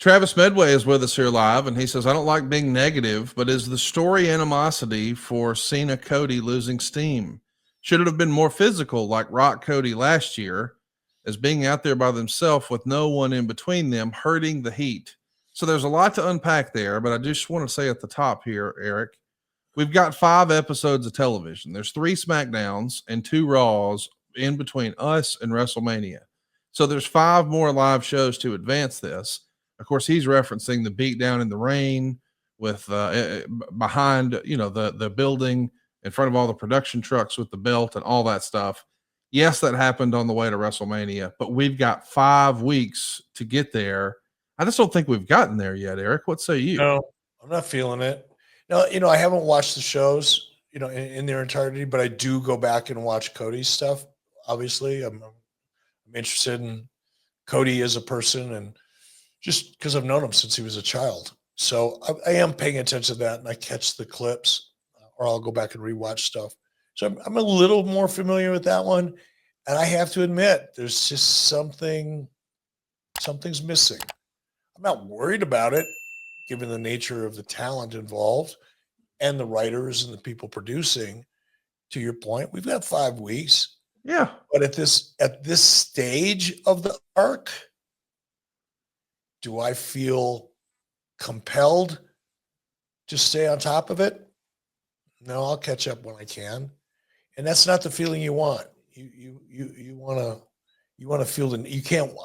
Travis Medway is with us here live, and he says, I don't like being negative, but is the story animosity for Cena Cody losing steam? Should it have been more physical like Rock Cody last year, as being out there by themselves with no one in between them hurting the heat? So there's a lot to unpack there, but I just want to say at the top here, Eric, we've got 5 episodes of television. There's 3 SmackDowns and 2 Raws in between us and WrestleMania. So there's 5 more live shows to advance this. Of course, he's referencing the beatdown in the rain with behind, the building in front of all the production trucks with the belt and all that stuff. Yes, that happened on the way to WrestleMania, but we've got 5 weeks to get there. I just don't think we've gotten there yet, Eric. What say you? No, I'm not feeling it. No, I haven't watched the shows, in their entirety, but I do go back and watch Cody's stuff. Obviously, I'm interested in Cody as a person, and just because I've known him since he was a child. So I am paying attention to that, and I catch the clips, or I'll go back and rewatch stuff. So I'm a little more familiar with that one. And I have to admit, there's just something's missing. I'm not worried about it, given the nature of the talent involved and the writers and the people producing. To your point, we've got 5 weeks. Yeah. But at this stage of the arc, do I feel compelled to stay on top of it? No, I'll catch up when I can. And that's not the feeling you want. You want to feel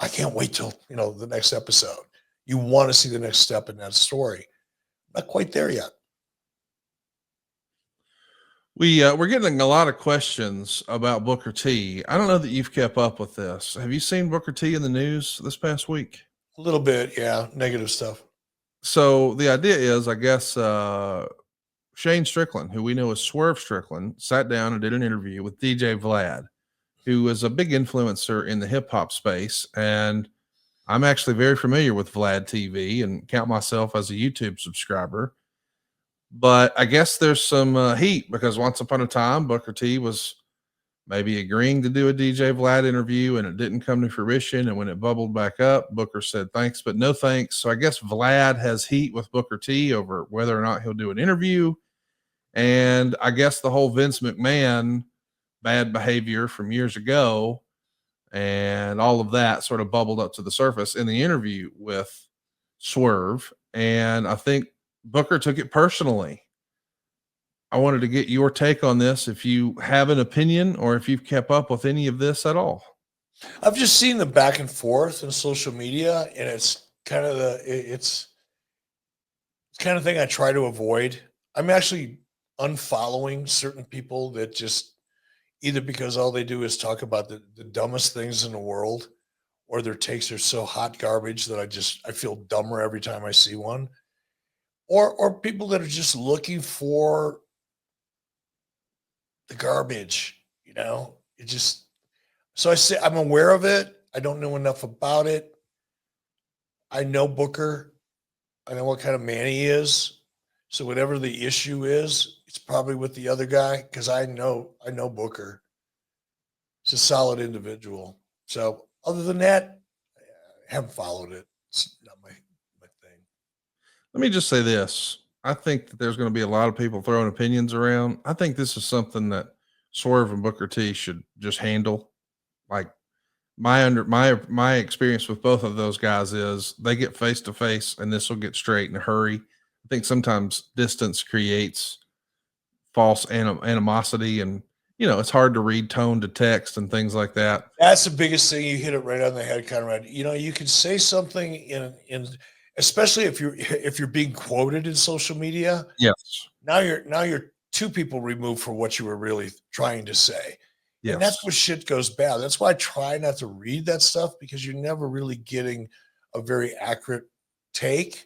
I can't wait till, the next episode. You want to see the next step in that story. Not quite there yet. We're getting a lot of questions about Booker T. I don't know that you've kept up with this. Have you seen Booker T in the news this past week? A little bit, yeah. Negative stuff. So the idea is, I guess, Shane Strickland, who we know as Swerve Strickland, sat down and did an interview with DJ Vlad, who is a big influencer in the hip hop space. And I'm actually very familiar with Vlad TV and count myself as a YouTube subscriber. But I guess there's some heat because once upon a time, Booker T was maybe agreeing to do a DJ Vlad interview and it didn't come to fruition. And when it bubbled back up, Booker said, thanks, but no thanks. So I guess Vlad has heat with Booker T over whether or not he'll do an interview. And I guess the whole Vince McMahon bad behavior from years ago and all of that sort of bubbled up to the surface in the interview with Swerve. And I think Booker took it personally. I wanted to get your take on this, if you have an opinion or if you've kept up with any of this at all. I've just seen the back and forth in social media, and it's kind of it's kind of thing I try to avoid. I'm actually unfollowing certain people that just either because all they do is talk about the dumbest things in the world, or their takes are so hot garbage that I feel dumber every time I see one. Or people that are just looking for the garbage, it just, so I say, I'm aware of it. I don't know enough about it. I know Booker. I know what kind of man he is. So whatever the issue is, it's probably with the other guy. Cause I know Booker. He's a solid individual. So other than that, I haven't followed it. It's not my thing. Let me just say this. I think that there's going to be a lot of people throwing opinions around. I think this is something that Swerve and Booker T should just handle. Like my experience with both of those guys is they get face to face and this will get straight in a hurry. I think sometimes distance creates false animosity and, it's hard to read tone to text and things like that. That's the biggest thing. You hit it right on the head, Conrad. You can say something in especially if you're being quoted in social media. Yes. Now you're 2 people removed from what you were really trying to say. Yes. And that's where shit goes bad. That's why I try not to read that stuff, because you're never really getting a very accurate take.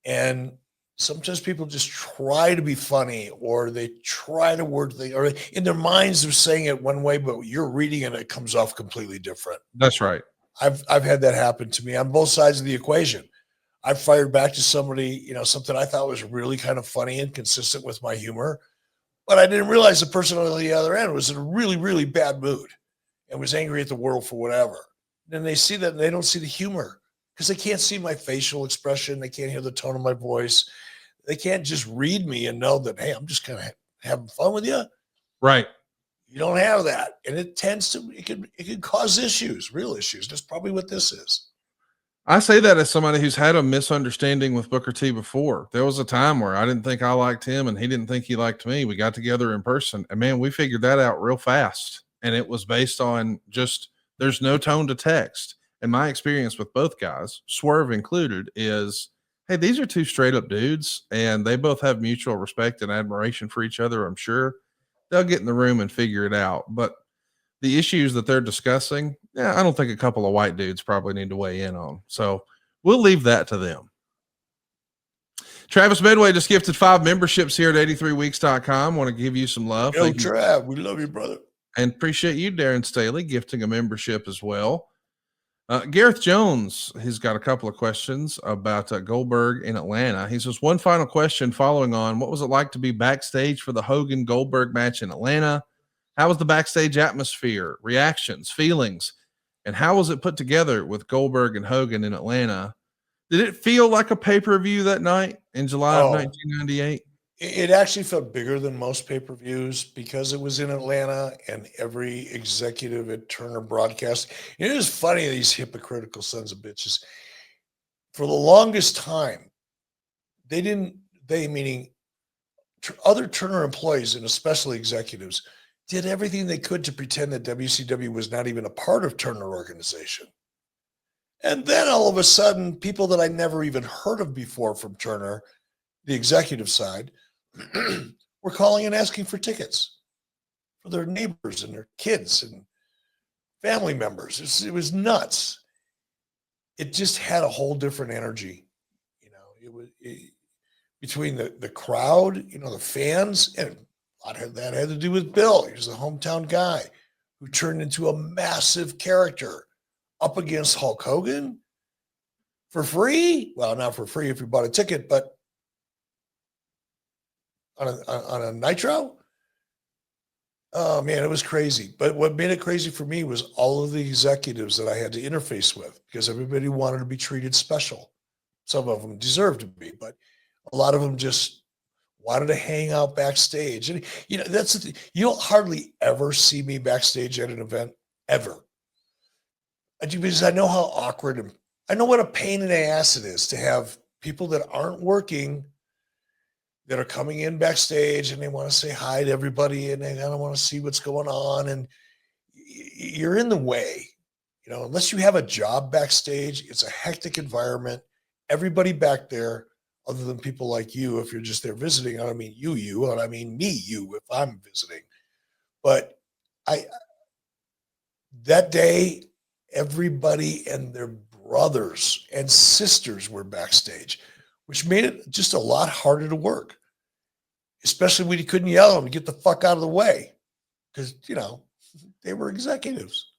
And sometimes people just try to be funny, or they try to word things, or in their minds they're saying it one way, but you're reading it and it comes off completely different. That's right. I've had that happen to me on both sides of the equation. I fired back to somebody, something I thought was really kind of funny and consistent with my humor, but I didn't realize the person on the other end was in a really, really bad mood and was angry at the world for whatever. Then they see that and they don't see the humor because they can't see my facial expression. They can't hear the tone of my voice. They can't just read me and know that, hey, I'm just kind of having fun with you. Right. You don't have that. And it tends to, it can cause issues, real issues. That's probably what this is. I say that as somebody who's had a misunderstanding with Booker T before. There was a time where I didn't think I liked him and he didn't think he liked me. We got together in person and man, we figured that out real fast. And it was based on just, there's no tone to text. And my experience with both guys, Swerve included, is, hey, these are two straight up dudes and they both have mutual respect and admiration for each other. I'm sure they'll get in the room and figure it out. But the issues that they're discussing, I don't think a couple of white dudes probably need to weigh in on. So we'll leave that to them. Travis Medway just gifted 5 memberships here at 83weeks.com. Want to give you some love. Yo, Trav, we love you, brother. And appreciate you, Darren Staley, gifting a membership as well. Gareth Jones, he's got a couple of questions about Goldberg in Atlanta. He says, one final question following on, what was it like to be backstage for the Hogan-Goldberg match in Atlanta? How was the backstage atmosphere, reactions, feelings, and how was it put together with Goldberg and Hogan in Atlanta? Did it feel like a pay-per-view that night in July of 1998? It actually felt bigger than most pay-per-views because it was in Atlanta and every executive at Turner Broadcast. It is funny, these hypocritical sons of bitches. For the longest time, meaning other Turner employees and especially executives, did everything they could to pretend that WCW was not even a part of Turner Organization. And then all of a sudden, people that I never even heard of before from Turner, the executive side, were calling and asking for tickets for their neighbors and their kids and family members. It was nuts. It just had a whole different energy. Between the crowd, the fans, and a lot of that had to do with Bill. He was the hometown guy who turned into a massive character up against Hulk Hogan for free. Well, not for free if you bought a ticket, but on a Nitro. Oh man, it was crazy. But what made it crazy for me was all of the executives that I had to interface with because everybody wanted to be treated special. Some of them deserved to be, but a lot of them just wanted to hang out backstage. And that's the thing. You'll hardly ever see me backstage at an event ever. Because I know how awkward and I know what a pain in the ass it is to have people that aren't working that are coming in backstage and they want to say hi to everybody and they kind of want to see what's going on. And you're in the way, unless you have a job backstage. It's a hectic environment. Everybody back there, other than people like you, if you're just there visiting, I don't mean you, and I mean me, if I'm visiting. But that day, everybody and their brothers and sisters were backstage, which made it just a lot harder to work, especially when you couldn't yell at them to get the fuck out of the way because, they were executives.